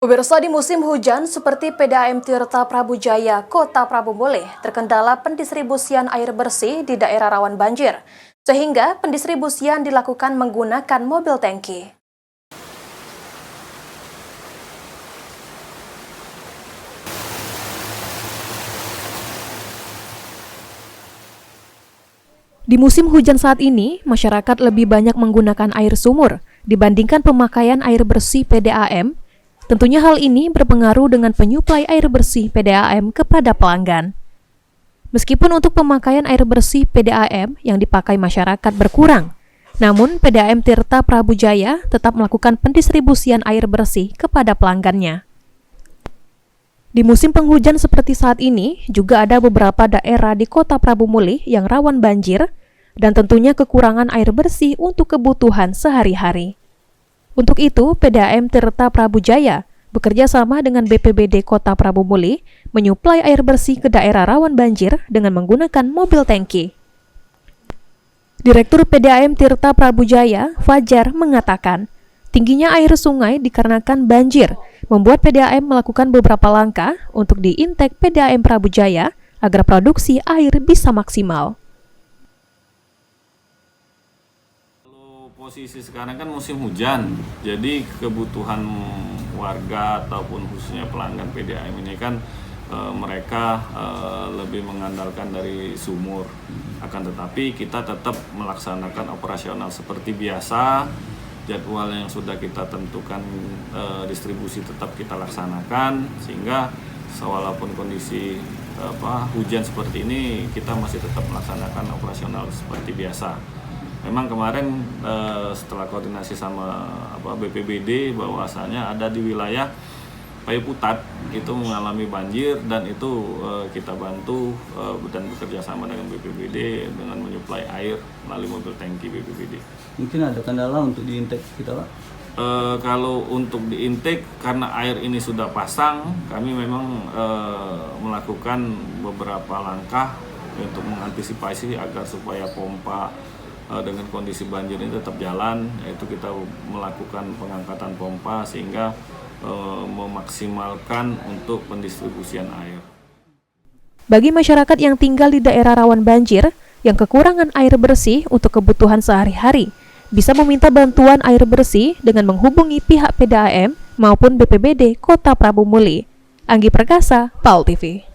Pemirsa, di musim hujan seperti PDAM Tirta Prabu Jaya, Kota Prabu Mulih, terkendala pendistribusian air bersih di daerah rawan banjir, sehingga pendistribusian dilakukan menggunakan mobil tangki. Di musim hujan saat ini, masyarakat lebih banyak menggunakan air sumur dibandingkan pemakaian air bersih PDAM. Tentunya hal ini berpengaruh dengan penyuplai air bersih PDAM kepada pelanggan. Meskipun untuk pemakaian air bersih PDAM yang dipakai masyarakat berkurang, namun PDAM Tirta Prabu Jaya tetap melakukan pendistribusian air bersih kepada pelanggannya. Di musim penghujan seperti saat ini, juga ada beberapa daerah di Kota Prabu Mulih yang rawan banjir dan tentunya kekurangan air bersih untuk kebutuhan sehari-hari. Untuk itu, PDAM Tirta Prabu Jaya bekerja sama dengan BPBD Kota Prabu Mulih menyuplai air bersih ke daerah rawan banjir dengan menggunakan mobil tangki. Direktur PDAM Tirta Prabu Jaya, Fajar, mengatakan, tingginya air sungai dikarenakan banjir, membuat PDAM melakukan beberapa langkah untuk diintek PDAM Prabu Jaya agar produksi air bisa maksimal. Posisi sekarang kan musim hujan, jadi kebutuhan warga ataupun khususnya pelanggan PDAM ini kan mereka lebih mengandalkan dari sumur. Akan tetapi kita tetap melaksanakan operasional seperti biasa, jadwal yang sudah kita tentukan distribusi tetap kita laksanakan, sehingga walaupun kondisi hujan seperti ini kita masih tetap melaksanakan operasional seperti biasa. Memang kemarin setelah koordinasi sama BPBD bahwasanya ada di wilayah Payuputat itu mengalami banjir, dan itu kita bantu dan bekerja sama dengan BPBD dengan menyuplai air melalui mobil tangki BPBD. Mungkin ada kendala untuk diintek kita, Pak? Kalau untuk diintek, karena air ini sudah pasang, kami memang melakukan beberapa langkah untuk mengantisipasi agar supaya pompa dengan kondisi banjir ini tetap jalan, yaitu kita melakukan pengangkatan pompa sehingga memaksimalkan untuk pendistribusian air. Bagi masyarakat yang tinggal di daerah rawan banjir yang kekurangan air bersih untuk kebutuhan sehari-hari, bisa meminta bantuan air bersih dengan menghubungi pihak PDAM maupun BPBD Kota Prabu Mulih. Anggi Perkasa, PAL TV.